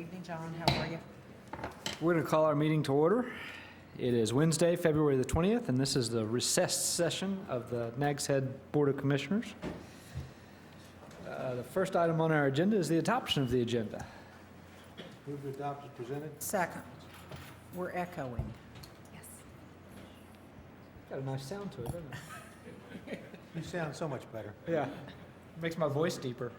evening, John. How are you? We're going to call our meeting to order. It is Wednesday, February the 20th, and this is the recessed session of the Nags Head Board of Commissioners. The first item on our agenda is the adoption of the agenda. Move to adopt as presented. Second. We're echoing. Yes. Got a nice sound to it, doesn't it? You sound so much better. Yeah, makes my voice deeper.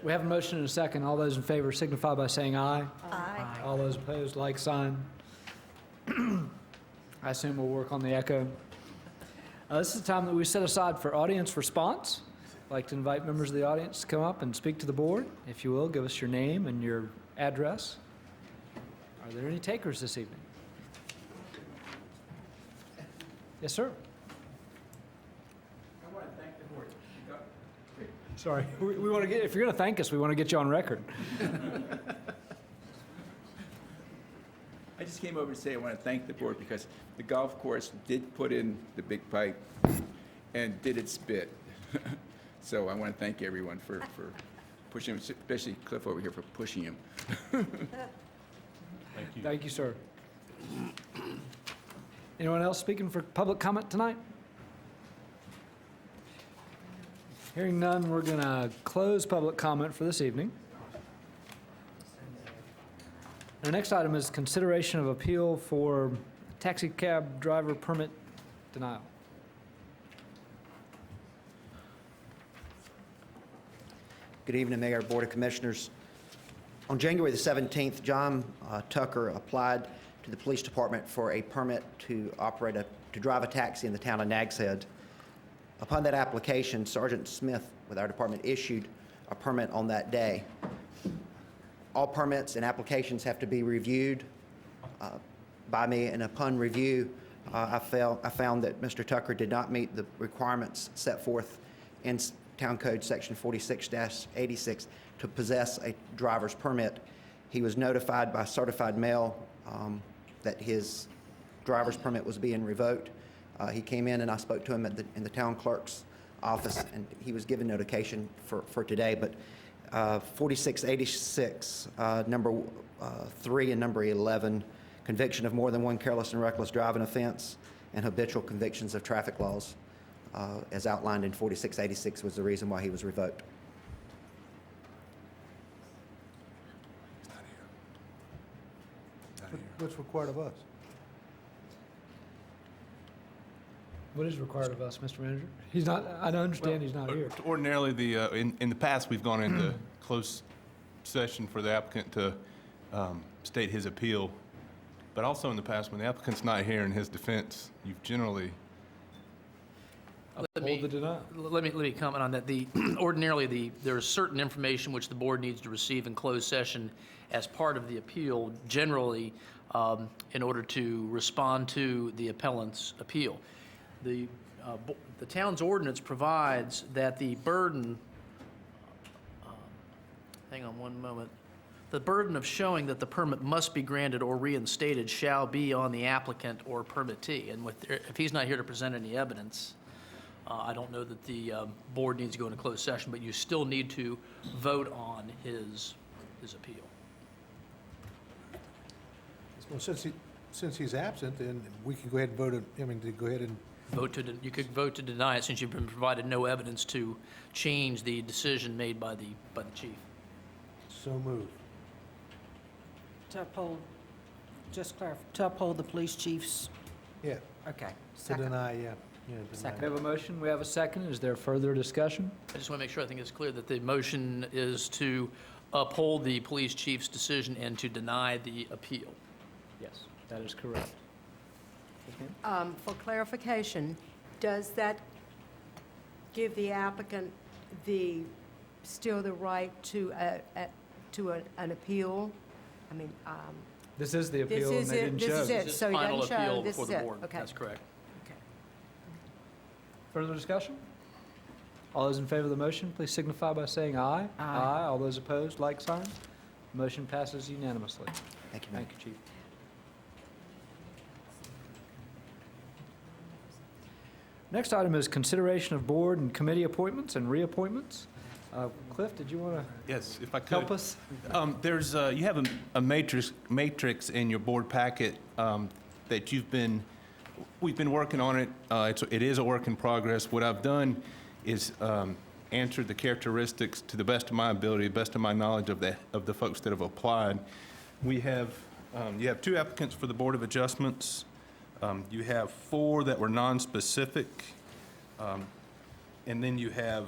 We have a motion and a second. All those in favor signify by saying aye. Aye. All those opposed, like sign. I assume we'll work on the echo. This is the time that we set aside for audience response. I'd like to invite members of the audience to come up and speak to the board. If you will, give us your name and your address. Are there any takers this evening? Yes, sir. I want to thank the board. Sorry, we want to get, if you're going to thank us, we want to get you on record. I just came over to say I want to thank the board because the golf course did put in the big pipe and did its bit. So I want to thank everyone for pushing him, especially Cliff over here for pushing him. Thank you, sir. Anyone else speaking for public comment tonight? Hearing none, we're going to close public comment for this evening. Our next item is consideration of appeal for taxi cab driver permit denial. Good evening, Mayor, Board of Commissioners. On January the 17th, John Tucker applied to the police department for a permit to drive a taxi in the town of Nags Head. Upon that application, Sergeant Smith with our department issued a permit on that day. All permits and applications have to be reviewed by me, and upon review, I found that Mr. Tucker did not meet the requirements set forth in Town Code Section 46-86 to possess a driver's permit. He was notified by certified mail that his driver's permit was being revoked. He came in and I spoke to him in the town clerk's office, and he was given notification for today. But 4686, number 3 and number 11, conviction of more than one careless and reckless driving offense, and habitual convictions of traffic laws, as outlined in 4686, was the reason why he was revoked. What's required of us? What is required of us, Mr. Manager? He's not, I understand he's not here. Ordinarily, in the past, we've gone into closed session for the applicant to state his appeal. But also in the past, when the applicant's not here in his defense, you've generally Hold the denial. Let me comment on that. Ordinarily, there is certain information which the board needs to receive in closed session as part of the appeal, generally in order to respond to the appellant's appeal. The town's ordinance provides that the burden, hang on one moment, the burden of showing that the permit must be granted or reinstated shall be on the applicant or permittee. And if he's not here to present any evidence, I don't know that the board needs to go into closed session, but you still need to vote on his appeal. Well, since he's absent, then we can go ahead and vote. Go ahead and You could vote to deny it since you've been provided no evidence to change the decision made by the chief. so move. To uphold, just clarify, to uphold the police chief's, Yeah, okay. to Second. deny. Yeah, deny. Second. We have a motion, we have a second. Is there further discussion? I just want to make sure I think it's clear that the motion is to uphold the police chief's decision and to deny the appeal. Yes, that is correct. For clarification, does that give the applicant still the right to an appeal? I mean, This is the this appeal, and is they it, didn't this show. is it, This is so he final doesn't show, appeal this before is the it, board. okay. That's correct. Okay. Further discussion? All those in favor of the motion, please signify by saying aye. Aye. All those opposed, like sign. Motion passes unanimously. Thank you, Mayor. Thank you, Chief. Next item is consideration of board and committee appointments and reappointments. Cliff, did you want to Yes, if I could. help us? There's, you have a matrix in your board packet that we've been working on it. It is a work in progress. What I've done is answered the characteristics to the best of my ability, best of my knowledge of the folks that have applied. You have 2 applicants for the Board of Adjustments. You have 4 that were non-specific, and then you have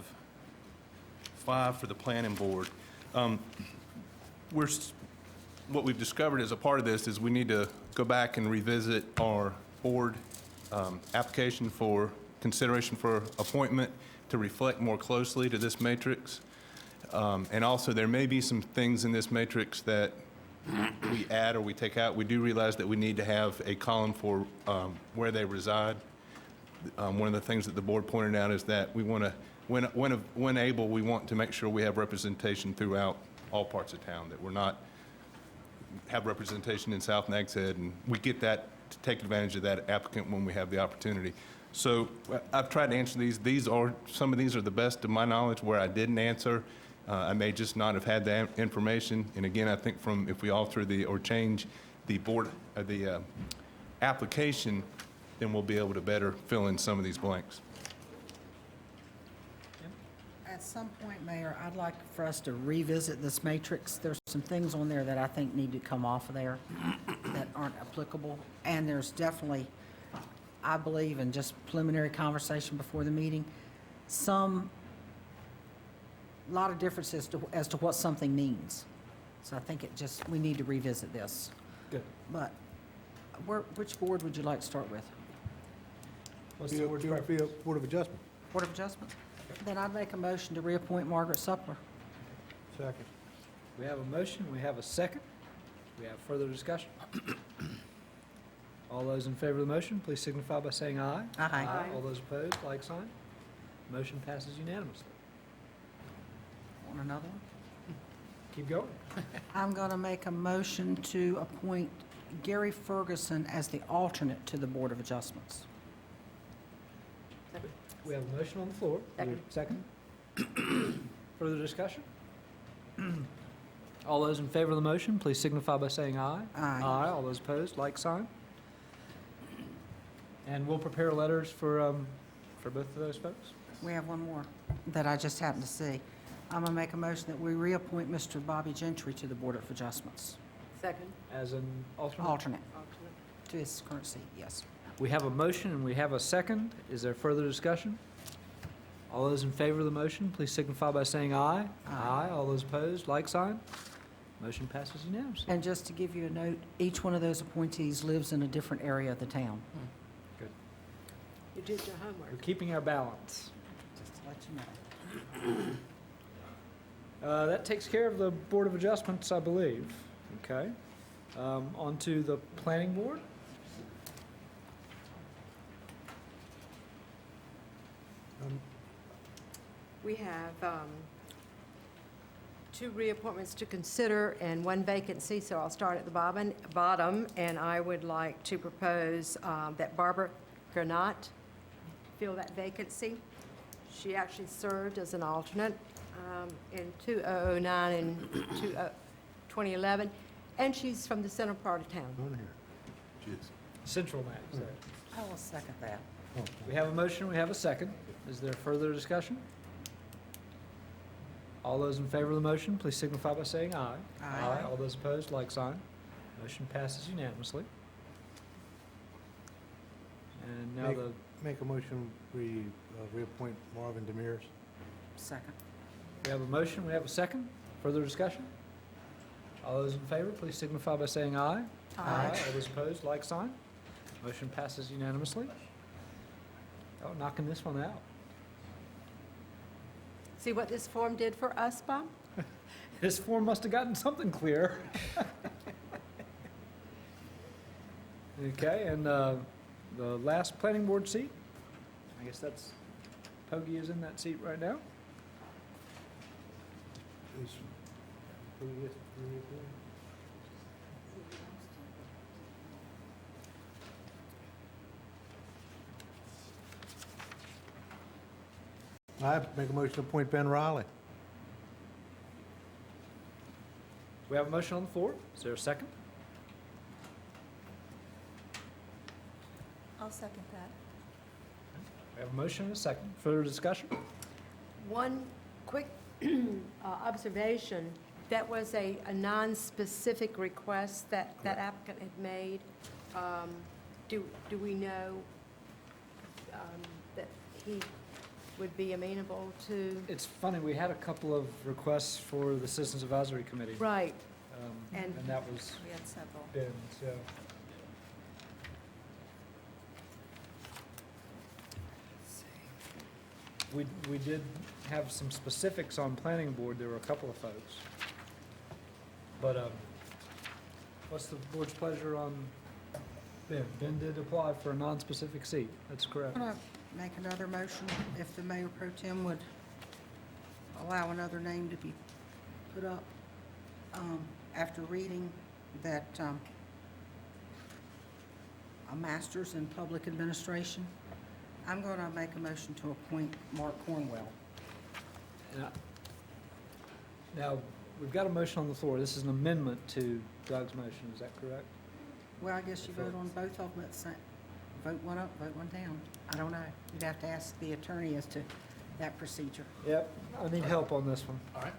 5 for the Planning Board. What we've discovered as a part of this is we need to go back and revisit our board application for consideration for appointment to reflect more closely to this matrix. And also, there may be some things in this matrix that we add or we take out. We do realize that we need to have a column for where they reside. One of the things that the board pointed out is that we want to, when able, we want to make sure we have representation throughout all parts of town, that we're not have representation in South Nags Head, and we get that, to take advantage of that applicant when we have the opportunity. So I've tried to answer these. Some of these are the best of my knowledge. Where I didn't answer, I may just not have had the information. And again, I think if we alter or change the application, then we'll be able to better fill in some of these blanks. At some point, Mayor, I'd like for us to revisit this matrix. There's some things on there that I think need to come off of there that aren't applicable. And there's definitely, I believe, in just preliminary conversation before the meeting, a lot of differences as to what something means. So I think we need to revisit this. Good. But which board would you like to start with? What's the board's preference? Board of Adjustment. Board of Adjustment? Then I'd make a motion to reappoint Margaret Suppler. Second. We have a motion, we have a second. We have further discussion. All those in favor of the motion, please signify by saying aye. Aye. All those opposed, like sign. Motion passes unanimously. Want another one? Keep going. I'm going to make a motion to appoint Gary Ferguson as the alternate to the Board of Adjustments. We have a motion on the floor. Second. Further discussion? All those in favor of the motion, please signify by saying aye. Aye. All those opposed, like sign. And we'll prepare letters for both of those folks. We have one more that I just happened to see. I'm going to make a motion that we reappoint Mr. Bobby Gentry to the Board of Adjustments. Second. As an alternate? Alternate to his current seat, yes. We have a motion and we have a second. Is there further discussion? All those in favor of the motion, please signify by saying aye. Aye. All those opposed, like sign. Motion passes unanimously. And just to give you a note, each one of those appointees lives in a different area of the town. You did your homework. We're keeping our balance. Just to let you know. That takes care of the Board of Adjustments, I believe. Okay. On to the Planning Board. We have 2 reappointments to consider and 1 vacancy, so I'll start at the bottom, and I would like to propose that Barbara Granat fill that vacancy. She actually served as an alternate in 2009 and 2011, and she's from the center part of town. On here. Cheers. Central Mass. I will second that. We have a motion, we have a second. Is there further discussion? All those in favor of the motion, please signify by saying aye. Aye. All those opposed, like sign. Motion passes unanimously. And now the, Make a motion, we reappoint Marvin Demers. Second. we have a motion, we have a second. Further discussion? All those in favor, please signify by saying aye. Aye. All those opposed, like sign. Motion passes unanimously. Oh, knocking this one out. See what this form did for us, Bob? This form must have gotten something clear. Okay, and the last planning board seat, I guess that's, Poggy is in that seat right now. I make a motion to appoint Ben Riley. We have a motion on the floor. Is there a second? I'll second that. We have a motion and a second. Further discussion? One quick observation, that was a non-specific request that applicant had made. Do we know that he would be amenable to? It's funny, we had a couple of requests for the Citizens Advisory Committee. Right. And And- that was We had several. Ben, so. We did have some specifics on planning board. There were a couple of folks. But what's the board's pleasure on Ben? Ben did apply for a non-specific seat. That's correct. I'm going to make another motion if the mayor pro tem would allow another name to be put up. After reading that a master's in public administration, I'm going to make a motion to appoint Mark Cornwell. Now, we've got a motion on the floor. This is an amendment to Doug's motion. Is that correct? Well, I guess you vote on both of them at the same, vote one up, vote one down. I don't know. You'd have to ask the attorney as to that procedure. Yep. I need help on this one. All right.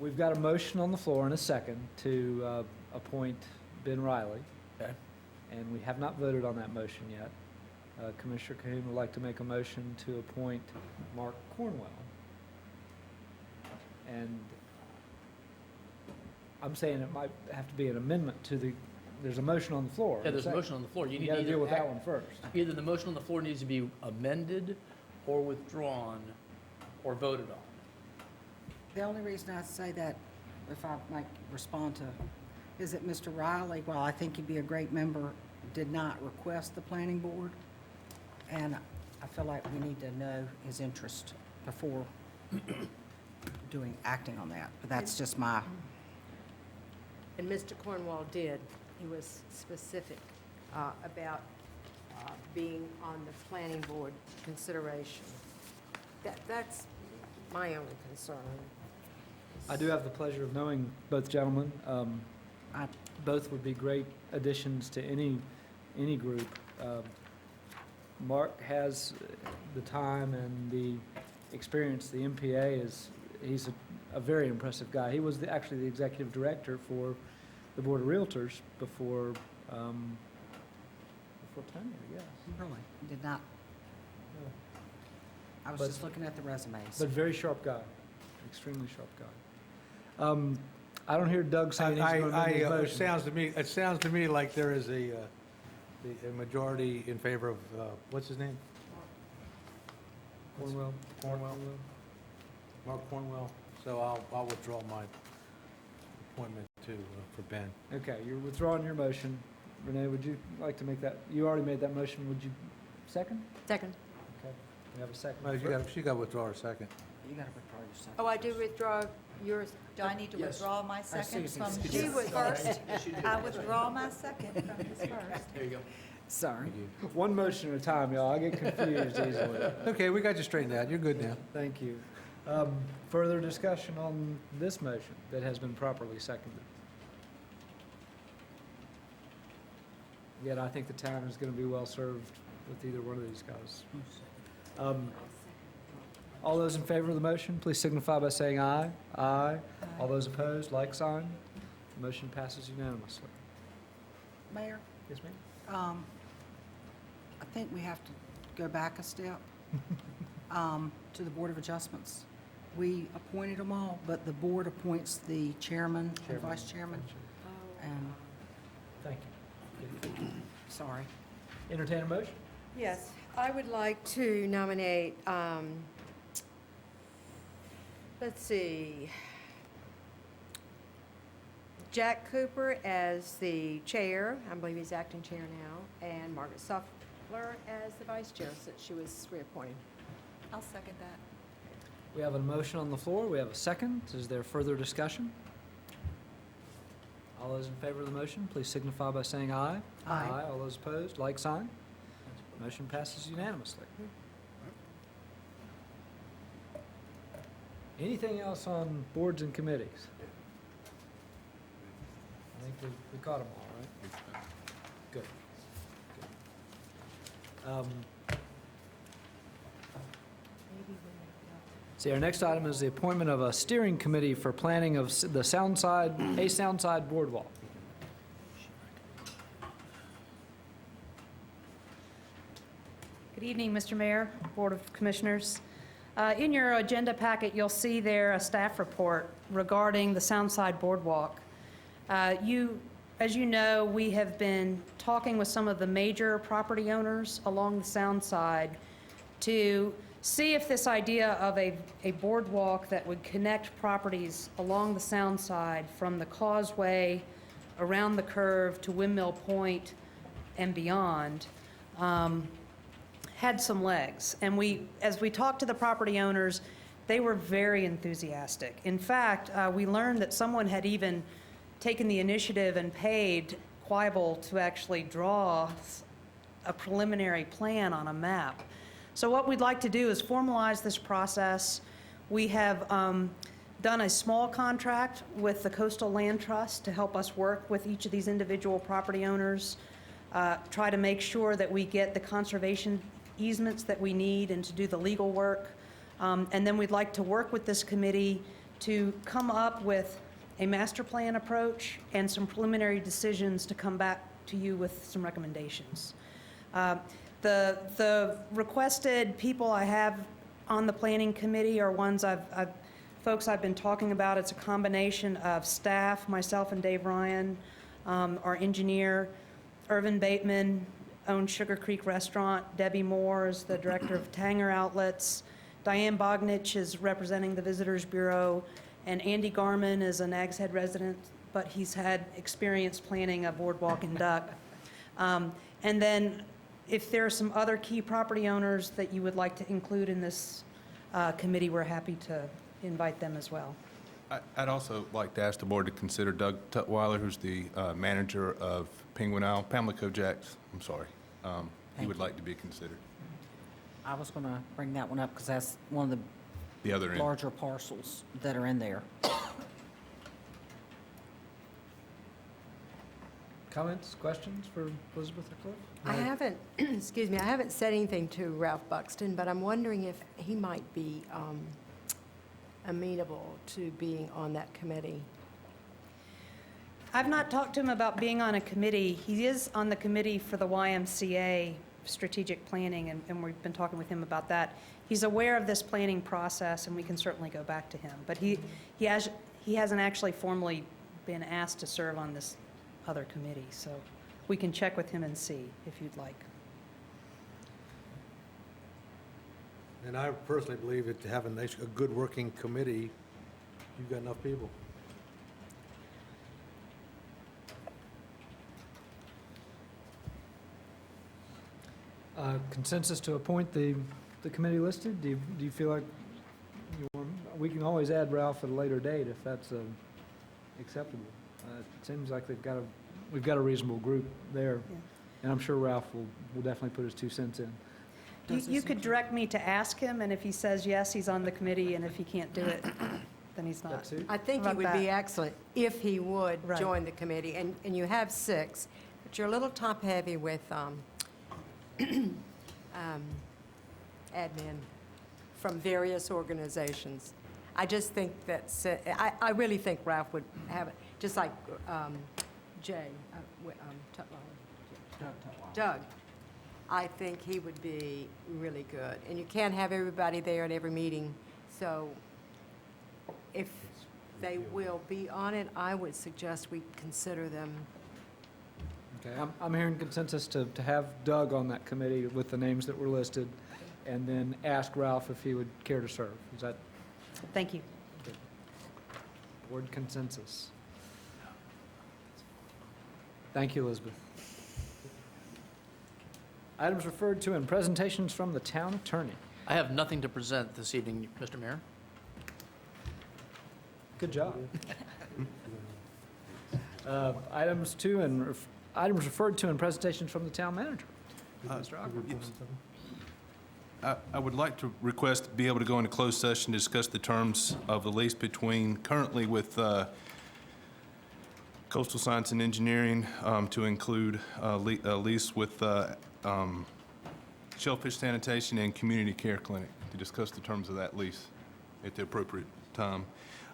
We've got a motion on the floor and a second to appoint Ben Riley, Okay. and we have not voted on that motion yet. Commissioner Cahoon would like to make a motion to appoint Mark Cornwell. And I'm saying it might have to be an amendment to the, there's a motion on the floor. Yeah, there's a motion on the floor. You You need gotta to deal with that either one first. either the motion on the floor needs to be amended or withdrawn or voted on. The only reason I say that, if I might respond to, is that Mr. Riley, while I think he'd be a great member, did not request the planning board. And I feel like we need to know his interest before acting on that. But that's just my, And Mr. Cornwall did. He was specific about being on the planning board consideration. That's my only concern. I do have the pleasure of knowing both gentlemen. I, Both would be great additions to any group. Mark has the time and the experience. The MPA he's a very impressive guy. He was actually the executive director for the Board of Realtors before Tony, I guess. really did not, I was But- just looking at the resumes. But very sharp guy, extremely sharp guy. I don't hear Doug saying he's going to amend his It motion. sounds to me like there is a majority in favor of, what's his name? Cornwell? Mark Cornwell. So I'll withdraw my appointment for Ben. Okay, you're withdrawing your motion. Renee, would you like to make that, you already made that motion, would you second? Second. Okay, we have a second. No, she got to withdraw her second. You got to withdraw your second. Oh, I do withdraw yours. Do I need to withdraw my second Susan, from excuse She his was first? I withdraw my second from his first. There you go. Sorry. One motion at a time, y'all. I get confused easily. Okay, we got you straightened out. You're good now. Thank you. Further discussion on this motion that has been properly seconded? Again, I think the town is going to be well served with either one of these guys. All those in favor of the motion, please signify by saying aye. Aye. All those opposed, like sign. The motion passes unanimously. Mayor, Yes, ma'am? I think we have to go back a step to the Board of Adjustments. We appointed them all, but the board appoints the chairman and vice chairman. And, Thank you. sorry. Entertain a motion? Yes, I would like to nominate, let's see, Jack Cooper as the chair, I believe he's acting chair now, and Margaret Suffler as the vice chair, since she was reappointed. I'll second that. We have a motion on the floor. We have a second. Is there further discussion? All those in favor of the motion, please signify by saying aye. Aye. All those opposed, like sign. Motion passes unanimously. Anything else on boards and committees? think we caught them all, right? Good. See, our next item is the appointment of a steering committee for planning of the Soundside Boardwalk. Good evening, Mr. Mayor, Board of Commissioners. In your agenda packet, you'll see there a staff report regarding the Soundside Boardwalk. As you know, we have been talking with some of the major property owners along the Sound Side to see if this idea of a boardwalk that would connect properties along the Sound Side from the causeway around the curve to Windmill Point and beyond had some legs. And as we talked to the property owners, they were very enthusiastic. In fact, we learned that someone had even taken the initiative and paid Quibble to actually draw a preliminary plan on a map. So what we'd like to do is formalize this process. We have done a small contract with the Coastal Land Trust to help us work with each of these individual property owners, try to make sure that we get the conservation easements that we need and to do the legal work. And then we'd like to work with this committee to come up with a master plan approach and some preliminary decisions to come back to you with some recommendations. The requested people I have on the planning committee are ones folks I've been talking about. It's a combination of staff, myself and Dave Ryan, our engineer, Irvin Bateman owns Sugar Creek Restaurant, Debbie Moore is the director of Tanger Outlets, Diane Bognich is representing the Visitors Bureau, and Andy Garman is a Nags Head resident, but he's had experience planning a boardwalk in Duck. And then if there are some other key property owners that you would like to include in this committee, we're happy to invite them as well. I'd also like to ask the board to consider Doug Tutwiler, who's the manager of Penguin Isle, Pamela Kojak's, I'm sorry. He would like to be considered. I was going to bring that one up because that's one of The other end. larger parcels that are in there. Comments, questions for Elizabeth or Cliff? I haven't, excuse me, I haven't said anything to Ralph Buxton, but I'm wondering if he might be amenable to being on that committee. I've not talked to him about being on a committee. He is on the committee for the YMCA strategic planning, and we've been talking with him about that. He's aware of this planning process, and we can certainly go back to him. But he hasn't actually formally been asked to serve on this other committee, so we can check with him and see if you'd like. And I personally believe that to have a good working committee, you've got enough people. Consensus to appoint the committee listed? Do you feel like we can always add Ralph at a later date if that's acceptable? It seems like we've got a reasonable group there, Yeah. and I'm sure Ralph will definitely put his 2 cents in. You could direct me to ask him, and if he says yes, he's on the committee, and if he can't do it, then he's not. That's it? I think How he about would be that? excellent if he would Right. join the committee. And you have 6, but you're a little top-heavy with admin from various organizations. I just think I really think Ralph would have it, just like Jay, Doug. I think he would be really good. And you can't have everybody there at every meeting, so if they will be on it, I would suggest we consider them. Okay, I'm hearing consensus to have Doug on that committee with the names that were listed, and then ask Ralph if he would care to serve. Is that Thank you. board consensus? Thank you, Elizabeth. Items referred to in presentations from the town attorney. I have nothing to present this evening, Mr. Mayor. Good job. Items referred to in presentations from the town manager. Mr. Ogden. I would like to request to be able to go into closed session to discuss the terms of the lease between, currently with Coastal Science and Engineering to include a lease with Shellfish Sanitation and Community Care Clinic to discuss the terms of that lease at the appropriate time.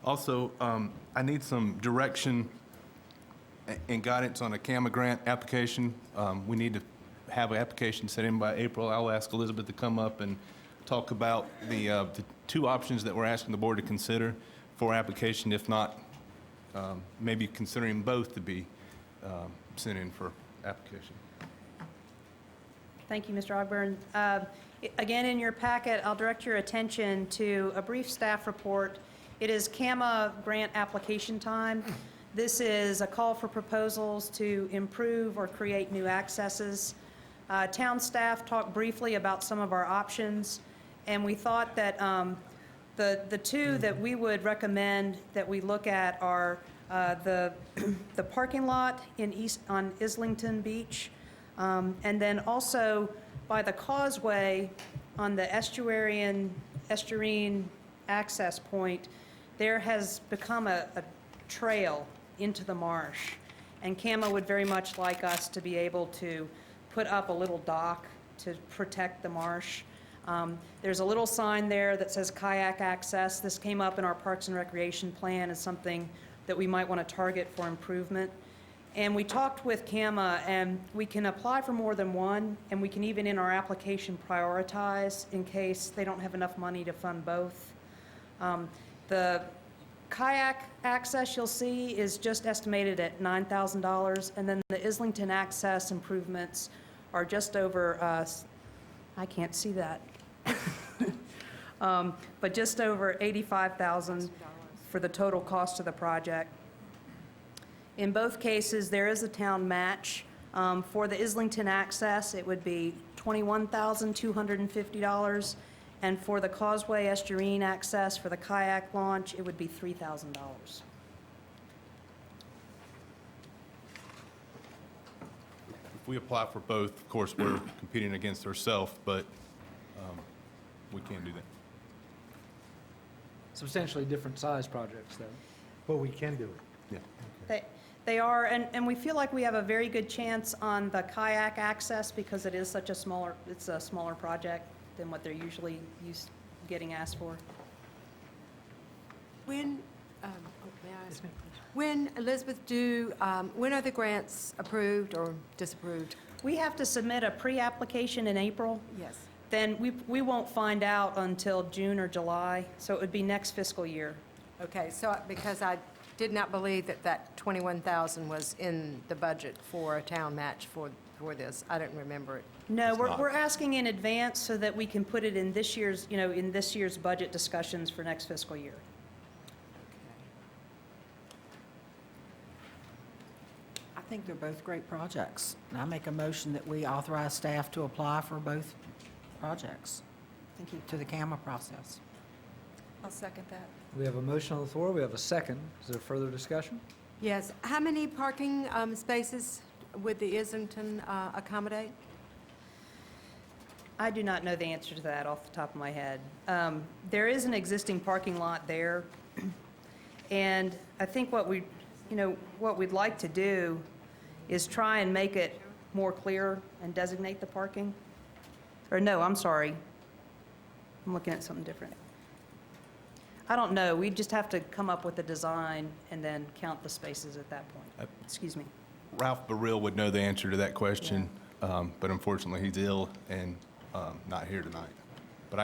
Also, I need some direction and guidance on a CAMA grant application. We need to have an application set in by April. I'll ask Elizabeth to come up and talk about the two options that we're asking the board to consider for application. If not, maybe considering both to be sent in for application. Thank you, Mr. Ogburn. Again, in your packet, I'll direct your attention to a brief staff report. It is CAMA grant application time. This is a call for proposals to improve or create new accesses. Town staff talked briefly about some of our options, and we thought that the two that we would recommend that we look at are the parking lot on Islington Beach, and then also by the causeway on the estuarine access point. There has become a trail into the marsh, and CAMA would very much like us to be able to put up a little dock to protect the marsh. There's a little sign there that says kayak access. This came up in our Parks and Recreation plan as something that we might want to target for improvement. And we talked with CAMA, and we can apply for more than one, and we can even in our application prioritize in case they don't have enough money to fund both. The kayak access you'll see is just estimated at $9,000, and then the Islington access improvements are just over, I can't see that, but just over $85,000 for the total cost of the project. In both cases, there is a town match. For the Islington access, it would be $21,250, and for the Causeway Estuarine access for the kayak launch, it would be $3,000. If we apply for both, of course, we're competing against ourselves, but we can't do that. Substantially different size projects, though. But we can do it. Yeah. They are, and we feel like we have a very good chance on the kayak access because it is such a smaller, it's a smaller project than what they're usually getting asked for. When, may I ask? When, Elizabeth, when are the grants approved or disapproved? We have to submit a pre-application in April. Yes. Then we won't find out until June or July, so it would be next fiscal year. Okay, so because I did not believe that 21,000 was in the budget for a town match for this. I didn't remember it. No, we're asking in advance so that we can put it in this year's, in this year's budget discussions for next fiscal year. I think they're both great projects. And I make a motion that we authorize staff to apply for both projects. Thank you. To the CAMA process. I'll second that. We have a motion on the floor. We have a second. Is there further discussion? Yes. How many parking spaces would the Islington accommodate? I do not know the answer to that off the top of my head. There is an existing parking lot there, and I think what we'd like to do is try and make it more clear and designate the parking. Or no, I'm sorry. I'm looking at something different. I don't know. We just have to come up with a design and then count the spaces at that point. Excuse me. Ralph Burrill would know the answer to that question, but unfortunately, he's ill and not here tonight. But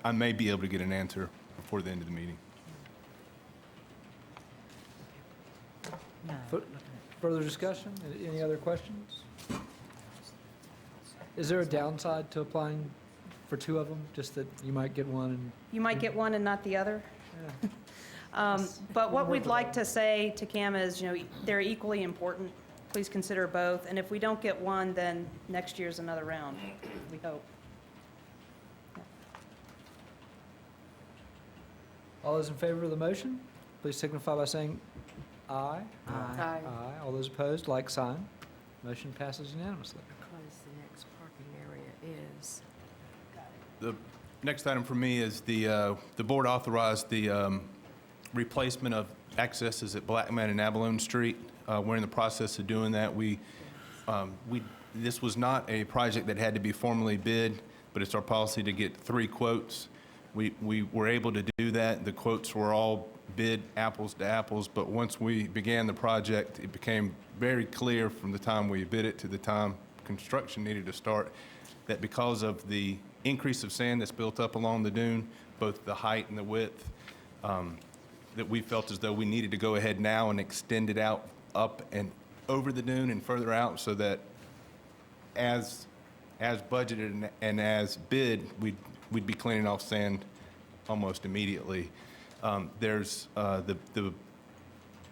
I may be able to get an answer before the end of the meeting. No. Further discussion? Any other questions? Is there a downside to applying for two of them? Just that you might get one and... You might get one and not the other. But what we'd like to say to CAMA is, they're equally important. Please consider both. And if we don't get one, then next year's another round, we hope. All those in favor of the motion, please signify by saying aye. Aye. Aye. Aye. All those opposed, like sign. Motion passes unanimously. Because the next parking area is... The next item for me is the board authorized the replacement of accesses at Blackman and Abalone Street. We're in the process of doing that. This was not a project that had to be formally bid, but it's our policy to get 3 quotes. We were able to do that. The quotes were all bid apples to apples, but once we began the project, it became very clear from the time we bid it to the time construction needed to start that because of the increase of sand that's built up along the dune, both the height and the width, that we felt as though we needed to go ahead now and extend it out up and over the dune and further out so that as budgeted and as bid, we'd be cleaning off sand almost immediately. There's the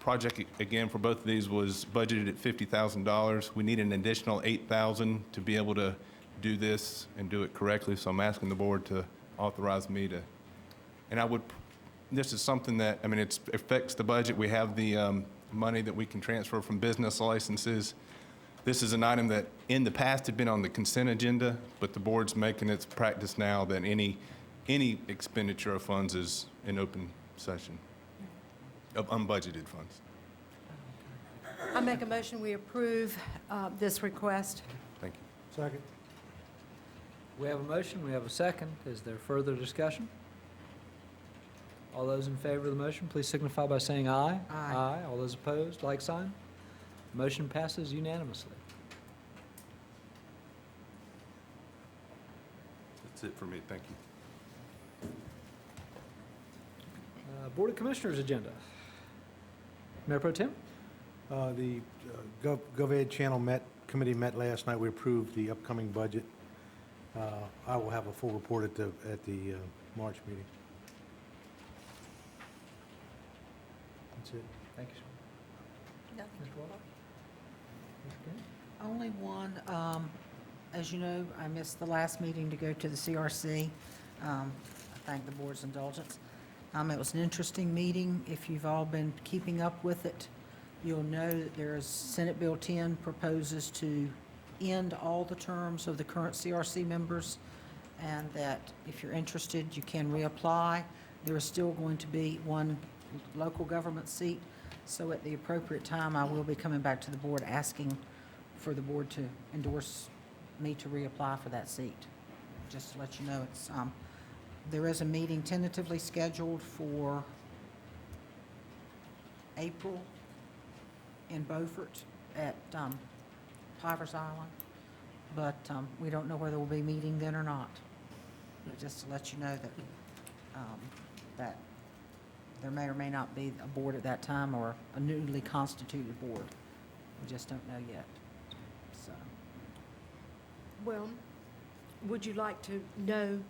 project, again, for both of these was budgeted at $50,000. We need an additional $8,000 to be able to do this and do it correctly, so I'm asking the board to authorize me to, and this is something that, I mean, it affects the budget. We have the money that we can transfer from business licenses. This is an item that in the past had been on the consent agenda, but the board's making its practice now that any expenditure of funds is in open session, of unbudgeted funds. I make a motion, we approve this request. Thank you. Second. We have a motion, we have a second. Is there further discussion? All those in favor of the motion, please signify by saying aye. Aye. All those opposed, like sign. Motion passes unanimously. That's it for me. Thank you. Board of Commissioners agenda. Mayor Pro Tem? The GovEd Channel committee met last night. We approved the upcoming budget. I will have a full report at the March meeting. That's it. Thank you, sir. Nothing. Mr. Waller? Only one, as you know, I missed the last meeting to go to the CRC. I thank the board's indulgence. It was an interesting meeting. If you've all been keeping up with it, you'll know that there's Senate Bill 10 proposes to end all the terms of the current CRC members, and that if you're interested, you can reapply. There is still going to be one local government seat, so at the appropriate time, I will be coming back to the board asking for the board to endorse me to reapply for that seat. Just to let you know, it's, there is a meeting tentatively scheduled for April in Beaufort at Pivers Island, but we don't know whether we'll be meeting then or not. But just to let you know that, that there may or may not be a board at that time or a newly constituted board. We just don't know yet. So, Well, would you like to know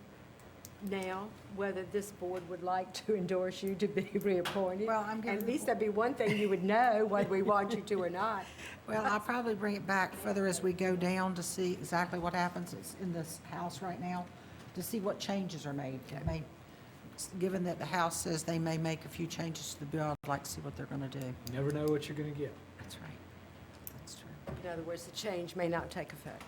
now whether this board would like to endorse you to be reappointed? Well, I'm giving At the least that'd be one thing you would know, whether we want you to or not. well, I'll probably bring it back further as we go down to see exactly what happens. It's in this house right now, to see what changes are made. It may, given that the House says they may make a few changes to the bill, I'd like to see what they're going to do. You never know what you're going to get. That's right. That's true. In other words, the change may not take effect.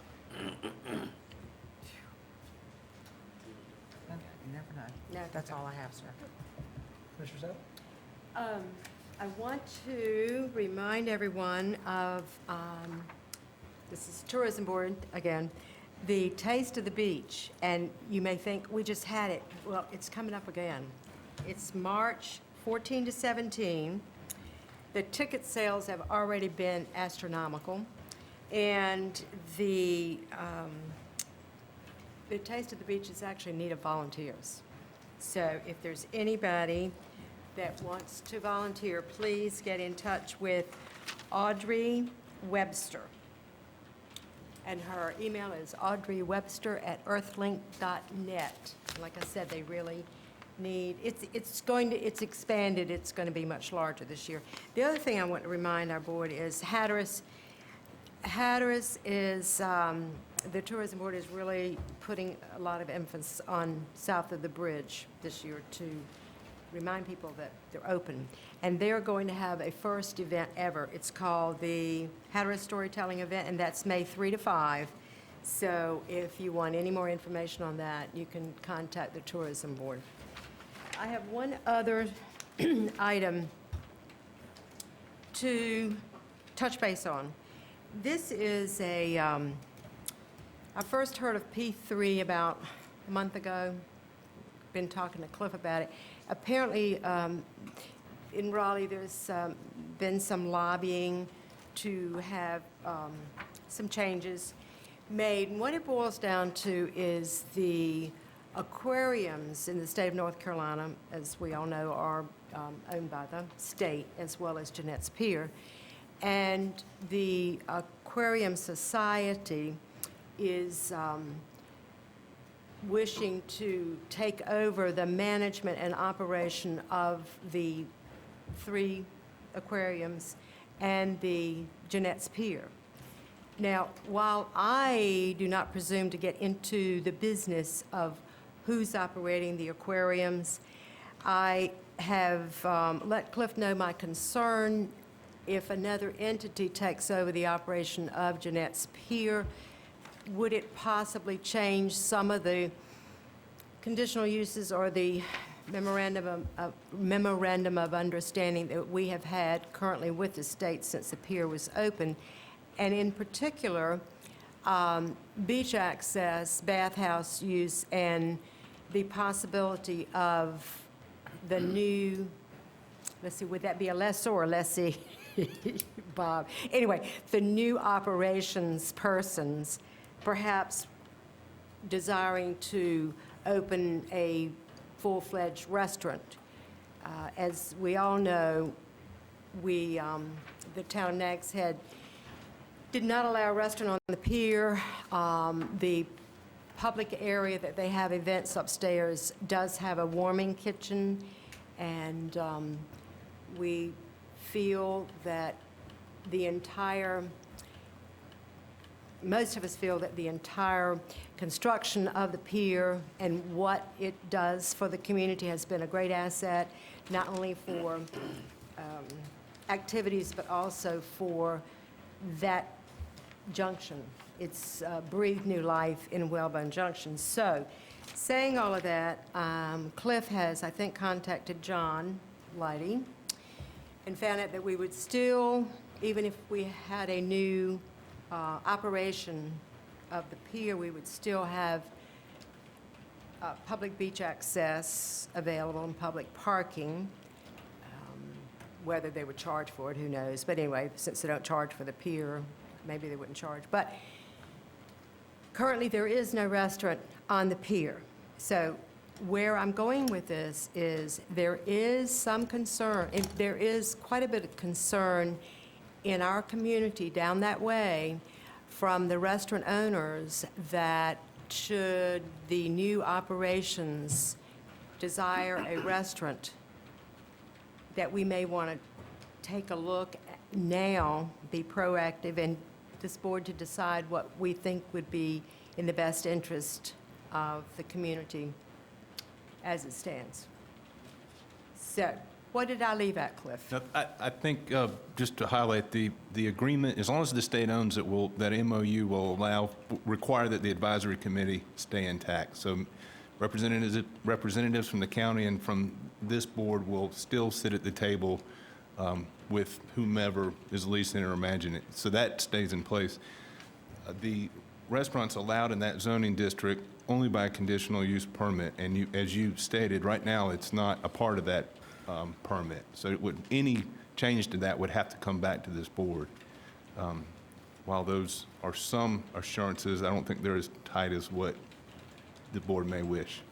You never know. No. That's all I have, sir. Commissioner Sal? I want to remind everyone of, this is Tourism Board again, the Taste of the Beach. And you may think, we just had it. Well, it's coming up again. It's March 14 to 17. The ticket sales have already been astronomical. And the Taste of the Beach is actually in need of volunteers. So if there's anybody that wants to volunteer, please get in touch with Audrey Webster. And her email is audreywebster@earthlink.net. Like I said, they really need, it's expanded, it's going to be much larger this year. The other thing I want to remind our board is Hatteras. Hatteras is, the Tourism Board is really putting a lot of emphasis on south of the bridge this year to remind people that they're open. And they're going to have a first event ever. It's called the Hatteras Storytelling Event, and that's May 3 to 5. So if you want any more information on that, you can contact the Tourism Board. I have one other item to touch base on. This is I first heard of P3 about a month ago. Been talking to Cliff about it. Apparently, in Raleigh, there's been some lobbying to have some changes made. And what it boils down to is the aquariums in the state of North Carolina, as we all know, are owned by the state as well as Jeanette's Pier. And the Aquarium Society is wishing to take over the management and operation of the 3 aquariums and the Jeanette's Pier. Now, while I do not presume to get into the business of who's operating the aquariums, I have let Cliff know my concern if another entity takes over the operation of Jeanette's Pier. Would it possibly change some of the conditional uses or the memorandum of understanding that we have had currently with the state since the pier was open? And in particular, beach access, bathhouse use, and the possibility of the new, let's see, would that be a lessor or lessee? Bob. Anyway, the new operations persons perhaps desiring to open a full-fledged restaurant. As we all know, the town of Nags Head did not allow a restaurant on the pier. The public area that they have events upstairs does have a warming kitchen, and we feel that most of us feel that the entire construction of the pier and what it does for the community has been a great asset, not only for activities, but also for that junction. It's breathed new life in Whalebone Junction. So, saying all of that, Cliff has, I think, contacted John Leidy and found out that we would still, even if we had a new operation of the pier, we would still have public beach access available and public parking. Whether they would charge for it, who knows? But anyway, since they don't charge for the pier, maybe they wouldn't charge. But currently, there is no restaurant on the pier. So where I'm going with this is there is some concern, and there is quite a bit of concern in our community down that way from the restaurant owners that should the new operations desire a restaurant, that we may want to take a look now, be proactive, and this board to decide what we think would be in the best interest of the community as it stands. So, what did I leave at, Cliff? Now, I think, just to highlight, the agreement, as long as the state owns it, that MOU will require that the advisory committee stay intact. So representatives from the county and from this board will still sit at the table with whomever is leasing or managing it. So that stays in place. The restaurants allowed in that zoning district only by a conditional use permit. And as you stated, right now, it's not a part of that permit. So any change to that would have to come back to this board. While those are some assurances, I don't think they're as tight as what the board may wish.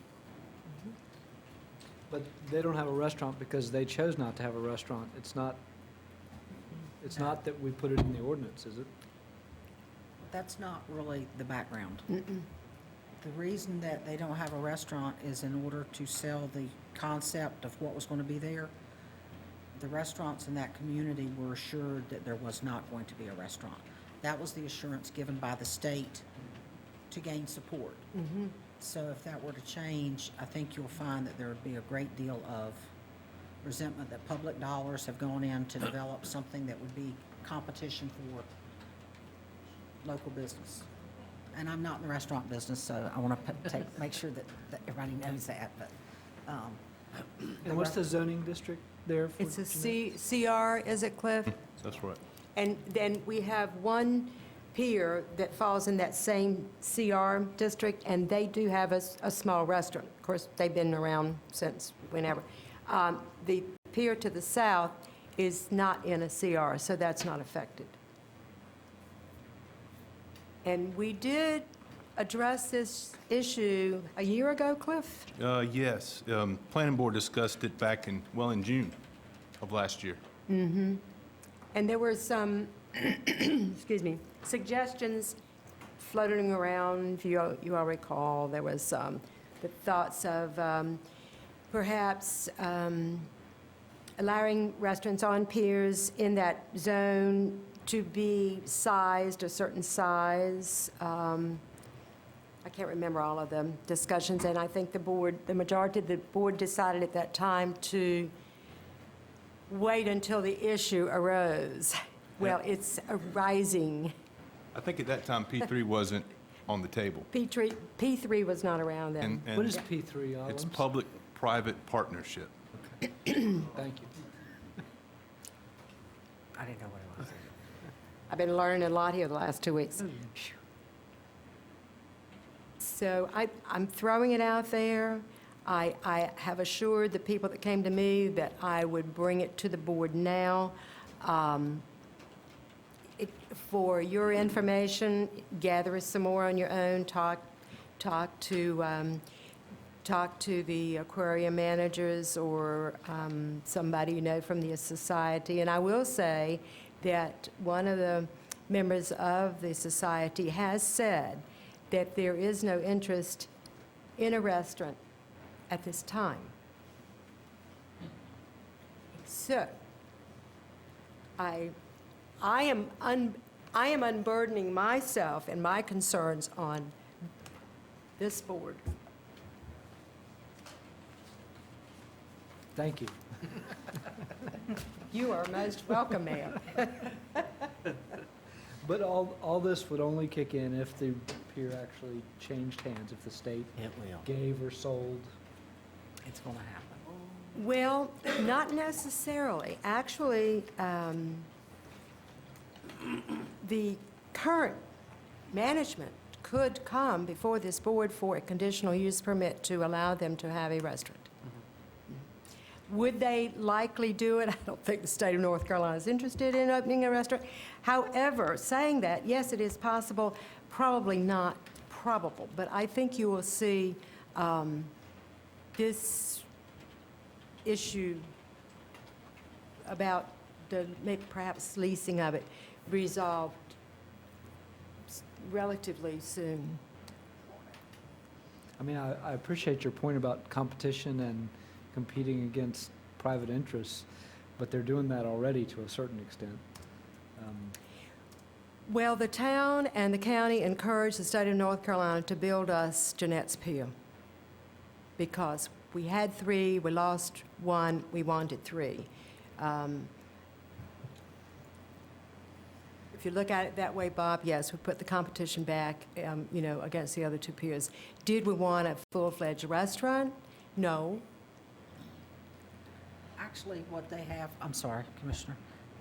But they don't have a restaurant because they chose not to have a restaurant. It's not that we put it in the ordinance, is it? That's not really the background. The reason that they don't have a restaurant is in order to sell the concept of what was going to be there. The restaurants in that community were assured that there was not going to be a restaurant. That was the assurance given by the state to gain support. So if that were to change, I think you'll find that there would be a great deal of resentment that public dollars have gone in to develop something that would be competition for local business. And I'm not in the restaurant business, so I want to make sure that everybody knows that. But And what's the zoning district there? It's a CR, is it, Cliff? That's right. And then we have one pier that falls in that same CR district, and they do have a small restaurant. Of course, they've been around since whenever. The pier to the south is not in a CR, so that's not affected. And we did address this issue a year ago, Cliff? Yes, planning board discussed it back in June of last year. And there were some, excuse me, suggestions floating around, if you all recall. There was the thoughts of perhaps allowing restaurants on piers in that zone to be sized a certain size. I can't remember all of the discussions, and I think the majority of the board decided at that time to wait until the issue arose. Well, it's arising. I think at that time, P3 wasn't on the table. P3 was not around then. And What is P3, Olive? it's public-private partnership. Thank you. I didn't know what it was. I've been learning a lot here the last 2 weeks. Phew. So I'm throwing it out there. I have assured the people that came to me that I would bring it to the board now. For your information, gather some more on your own, talk to the aquarium managers or somebody you know from the society. And I will say that one of the members of the society has said that there is no interest in a restaurant at this time. So, I am unburdening myself and my concerns on this board. Thank you. You are most welcome, Mayor. But all this would only kick in if the pier actually changed hands, if the state It will. gave or sold. It's going to happen. Well, not necessarily. Actually, the current management could come before this board for a conditional use permit to allow them to have a restaurant. Would they likely do it? I don't think the state of North Carolina is interested in opening a restaurant. However, saying that, yes, it is possible, probably not probable. But I think you will see this issue about the maybe perhaps leasing of it resolved relatively soon. I mean, I appreciate your point about competition and competing against private interests, but they're doing that already to a certain extent. Well, the town and the county encouraged the state of North Carolina to build us Jeanette's Pier because we had 3, we lost 1, we wanted 3. If you look at it that way, Bob, yes, we put the competition back, against the other 2 piers. Did we want a full-fledged restaurant? No. Actually, what they have, I'm sorry, Commissioner.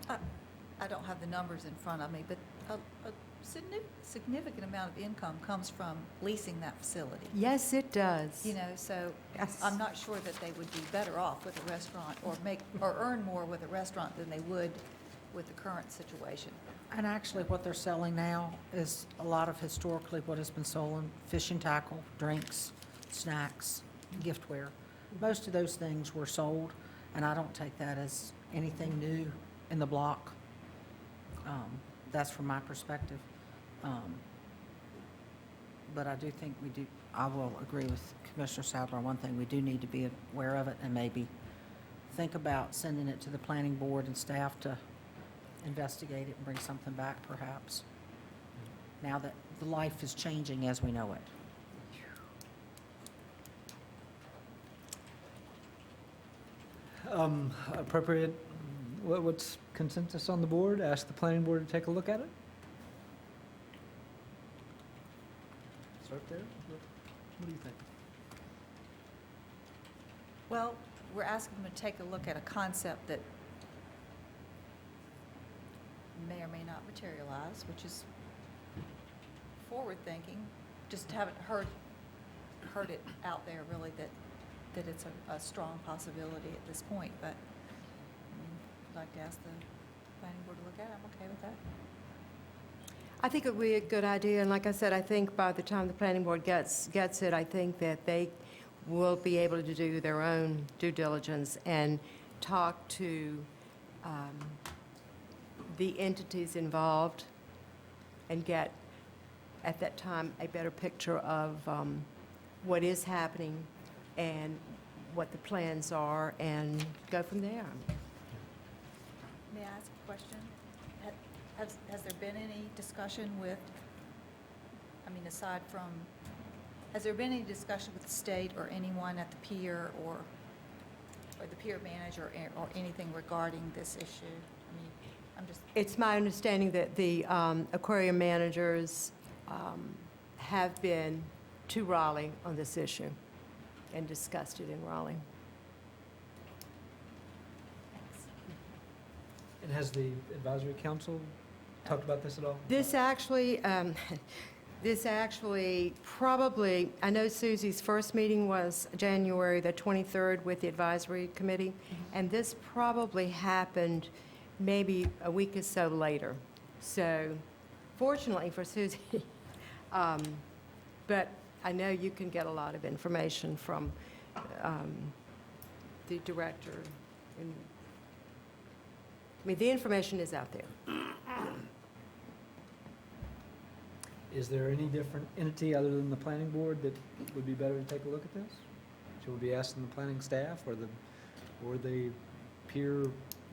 I don't have the numbers in front of me, but a significant amount of income comes from leasing that facility. Yes, it does. So Yes. I'm not sure that they would be better off with a restaurant or earn more with a restaurant than they would with the current situation. And actually, what they're selling now is a lot of historically what has been sold, fishing tackle, drinks, snacks, giftware. Most of those things were sold, and I don't take that as anything new in the block. That's from my perspective. But I do think I will agree with Commissioner Sadler on one thing. We do need to be aware of it and maybe think about sending it to the planning board and staff to investigate it and bring something back perhaps, now that the life is changing as we know it. Appropriate, what's consensus on the board? Ask the planning board to take a look at it? Start there? What do you think? Well, we're asking them to take a look at a concept that may or may not materialize, which is forward-thinking. Just haven't heard it out there really that it's a strong possibility at this point, but I'd like to ask the planning board to look at it. I'm okay with that. I think it would be a good idea, and like I said, I think by the time the planning board gets it, I think that they will be able to do their own due diligence and talk to the entities involved and get, at that time, a better picture of what is happening and what the plans are, and go from there. May I ask a question? Has there been any discussion with, aside from, has there been any discussion with the state or anyone at the pier or the pier manager or anything regarding this issue? I'm just. It's my understanding that the aquarium managers have been to Raleigh on this issue and discussed it in Raleigh. Thanks. And has the advisory council talked about this at all? This actually probably, I know Susie's first meeting was January the 23rd with the advisory committee, and this probably happened maybe a week or so later. So fortunately for Susie, but I know you can get a lot of information from the director. And, the information is out there. Is there any different entity other than the planning board that would be better to take a look at this? Should we be asking the planning staff or the peer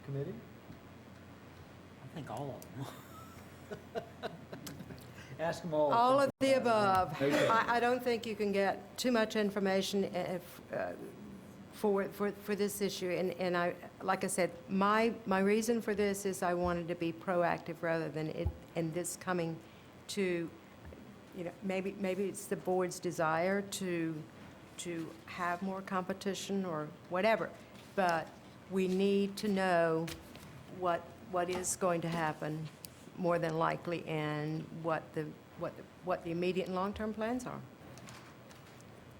committee? I think all of them. Ask them all. All of the above. Okay. I don't think you can get too much information for this issue. And I, like I said, my reason for this is I wanted to be proactive rather than it, and this coming to, maybe it's the board's desire to have more competition or whatever, but we need to know what is going to happen more than likely, and what the immediate and long-term plans are.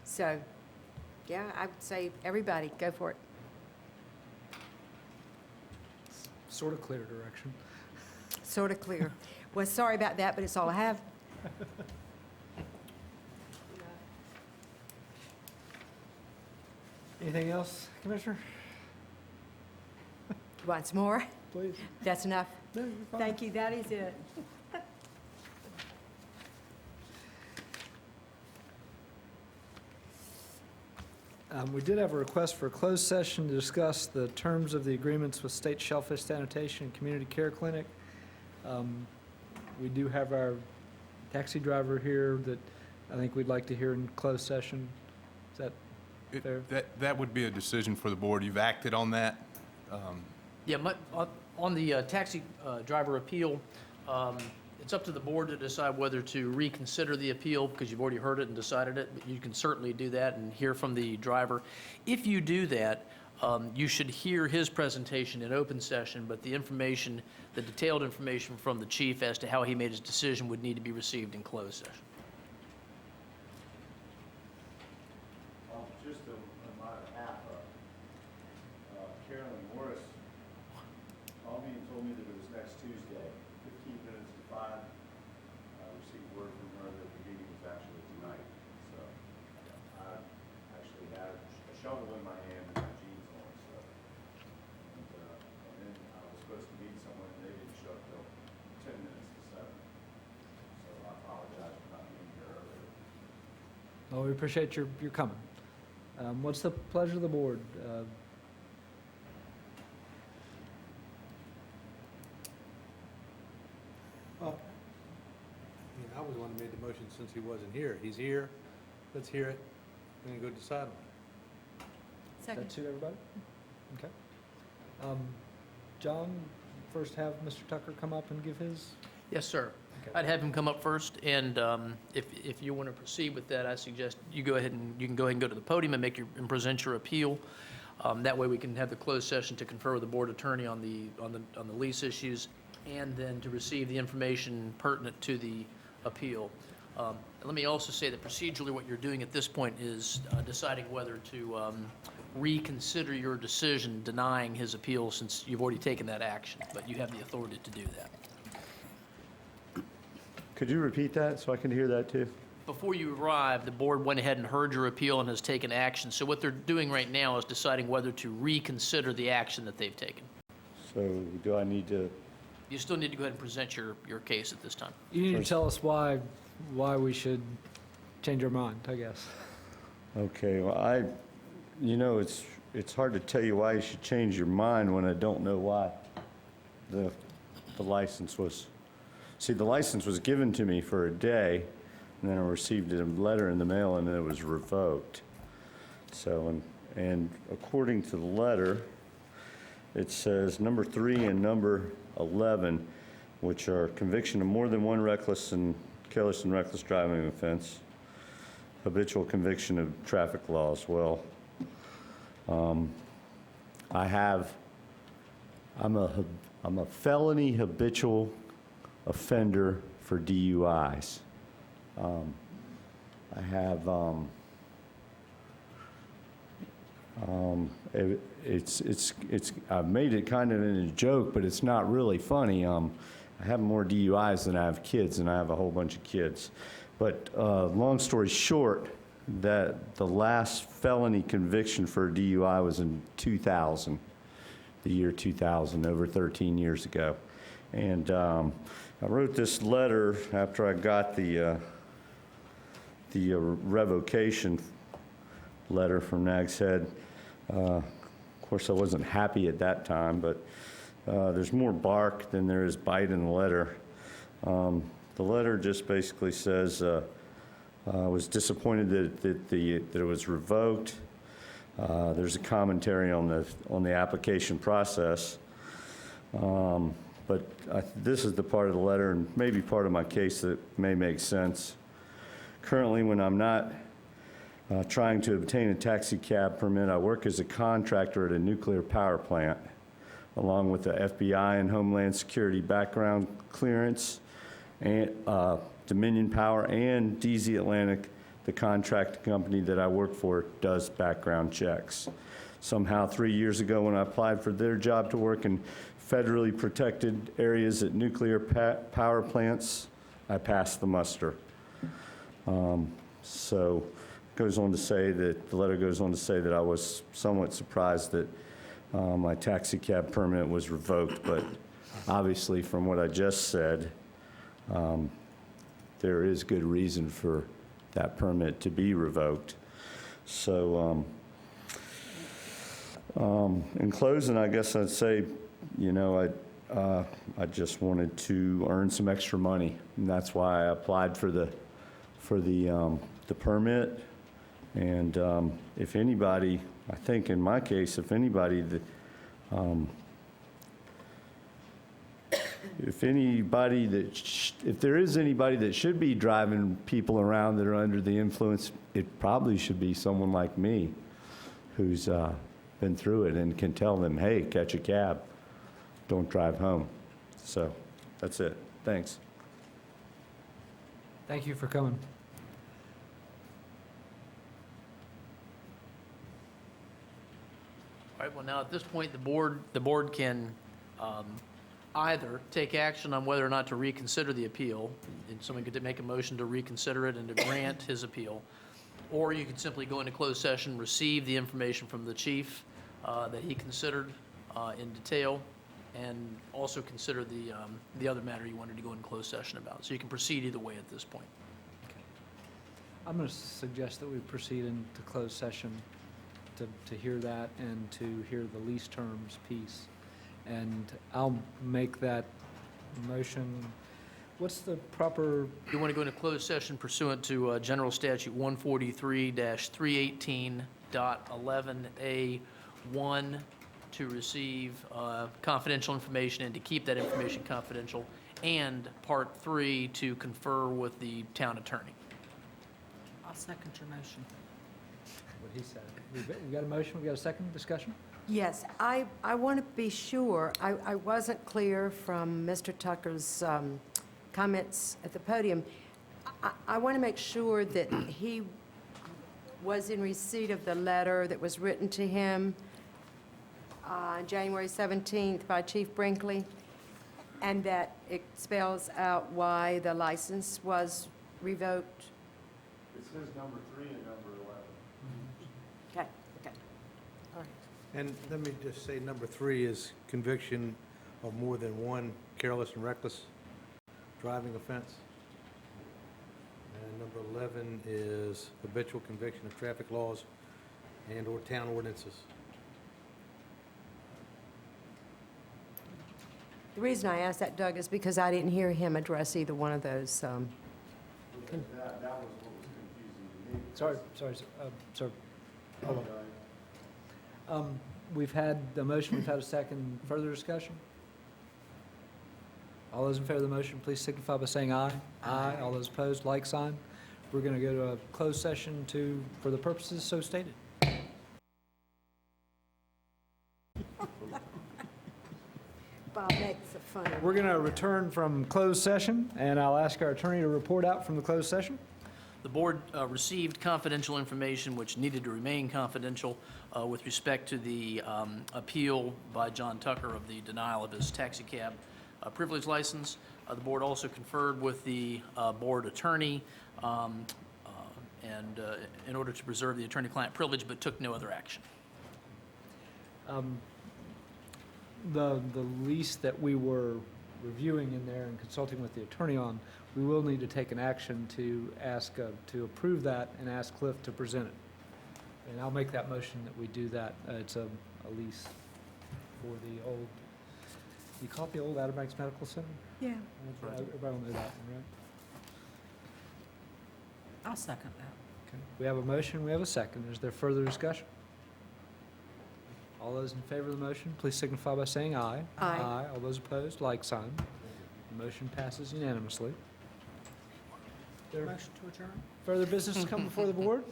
So, yeah, I would say everybody, go for it. Sort of clear direction. Sort of clear. Well, sorry about that, but it's all I have. Anything else, Commissioner? Want some more? Please. That's enough. No, you're fine. Thank you, that is it. We did have a request for a closed session to discuss the terms of the agreements with State Shellfish Sanitation and Community Care Clinic. We do have our taxi driver here that I think we'd like to hear in closed session. Is that fair? That would be a decision for the board. You've acted on that. Yeah, on the taxi driver appeal, it's up to the board to decide whether to reconsider the appeal, because you've already heard it and decided it, but you can certainly do that and hear from the driver. If you do that, you should hear his presentation in open session, but the information, the detailed information from the chief as to how he made his decision would need to be received in closed session. Just on my behalf, Carolyn Morris called me and told me that it was next Tuesday, 15 minutes to 5. I received word from her that the meeting was actually tonight. So I actually had a shovel in my hand and my jeans on. So, and then I was supposed to meet someone and they didn't show up till 10 minutes to 7. So I apologize for not being here earlier. Well, we appreciate your coming. What's the pleasure of the board? I was the one who made the motion since he wasn't here. He's here, let's hear it, and then go decide on it. Does Second. that suit everybody? Okay. John, first have Mr. Tucker come up and give his? Yes, sir. Okay. I'd have him come up first, and if you want to proceed with that, I suggest you go ahead and go to the podium and present your appeal. That way we can have the closed session to confer with the board attorney on the lease issues. and then to receive the information pertinent to the appeal. Let me also say that procedurally, what you're doing at this point is deciding whether to reconsider your decision denying his appeal, since you've already taken that action, but you have the authority to do that. Could you repeat that so I can hear that too? Before you arrived, the board went ahead and heard your appeal and has taken action. So what they're doing right now is deciding whether to reconsider the action that they've taken. So do I need to, You still need to go ahead and present your case at this time. You need to tell us why we should change our mind, I guess. okay, well, it's hard to tell you why you should change your mind when I don't know why the license was. See, the license was given to me for a day, and then I received a letter in the mail, and it was revoked. So, and according to the letter, it says number 3 and number 11, which are conviction of more than one careless and reckless driving offense, habitual conviction of traffic laws. Well, I'm a felony habitual offender for DUIs. I have, I've made it kind of in a joke, but it's not really funny. I have more DUIs than I have kids, and I have a whole bunch of kids. But long story short, that the last felony conviction for a DUI was in 2000, the year 2000, over 13 years ago. And I wrote this letter after I got the revocation letter from Nags Head. Of course, I wasn't happy at that time, but there's more bark than there is bite in the letter. The letter just basically says I was disappointed that it was revoked. There's a commentary on the application process. But this is the part of the letter, and maybe part of my case that may make sense. Currently, when I'm not trying to obtain a taxi cab permit, I work as a contractor at a nuclear power plant, along with the FBI and Homeland Security background clearance, and Dominion Power and DZ Atlantic, the contract company that I work for, does background checks. Somehow, 3 years ago, when I applied for their job to work in federally protected areas at nuclear power plants, I passed the muster. So the letter goes on to say that I was somewhat surprised that my taxi cab permit was revoked, but obviously from what I just said, there is good reason for that permit to be revoked. So in closing, I guess I'd say, I just wanted to earn some extra money, and that's why I applied for the permit. And if anybody, I think in my case, if anybody that if there is anybody that should be driving people around that are under the influence, it probably should be someone like me, who's been through it and can tell them, hey, catch a cab, don't drive home. So that's it. Thanks. Thank you for coming. All right, well, now at this point, the board can either take action on whether or not to reconsider the appeal, and someone could make a motion to reconsider it and to grant his appeal, or you could simply go into closed session, receive the information from the chief that he considered in detail, and also consider the other matter you wanted to go in closed session about. So you can proceed either way at this point. I'm going to suggest that we proceed into closed session to hear that and to hear the lease terms piece. And I'll make that motion. What's the proper? You want to go into closed session pursuant to General Statute 143-318.11A1 to receive confidential information and to keep that information confidential, and Part 3 to confer with the town attorney. I'll second your motion. he said. We got a motion, we got a second discussion? Yes, I want to be sure, I wasn't clear from Mr. Tucker's comments at the podium. I want to make sure that he was in receipt of the letter that was written to him on January 17th by Chief Brinkley, and that it spells out why the license was revoked. It says number 3 and number 11. Okay, okay. All right. And let me just say, number 3 is conviction of more than one careless and reckless driving offense. And number 11 is habitual conviction of traffic laws and/or town ordinances. The reason I asked that, Doug, is because I didn't hear him address either one of those. That was what was confusing to me. Sorry, sir. Hold on. We've had the motion, we've had a second. Further discussion? All those in favor of the motion, please signify by saying aye. Aye. All those opposed, like sign. We're going to go to a closed session for the purposes so stated. Bob makes a funny. We're going to return from closed session, and I'll ask our attorney to report out from the closed session. The board received confidential information which needed to remain confidential with respect to the appeal by John Tucker of the denial of his taxi cab privilege license. The board also conferred with the board attorney and in order to preserve the attorney-client privilege, but took no other action. The lease that we were reviewing in there and consulting with the attorney on, we will need to take an action to ask, to approve that and ask Cliff to present it. And I'll make that motion that we do that. It's a lease for the old, you call it the old Outer Banks Medical Center? Yeah. Everybody will know that one, right? I'll second that. Okay. We have a motion, we have a second. Is there further discussion? All those in favor of the motion, please signify by saying aye. Aye. All those opposed, like sign. The motion passes unanimously. There Motion to adjourn? further business to come before the board?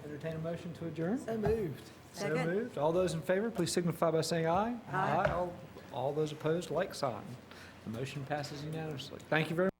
Entertain a motion to adjourn? So moved. So Second. moved. All those in favor, please signify by saying aye. Aye. All those opposed, like sign. The motion passes unanimously. Thank you very much.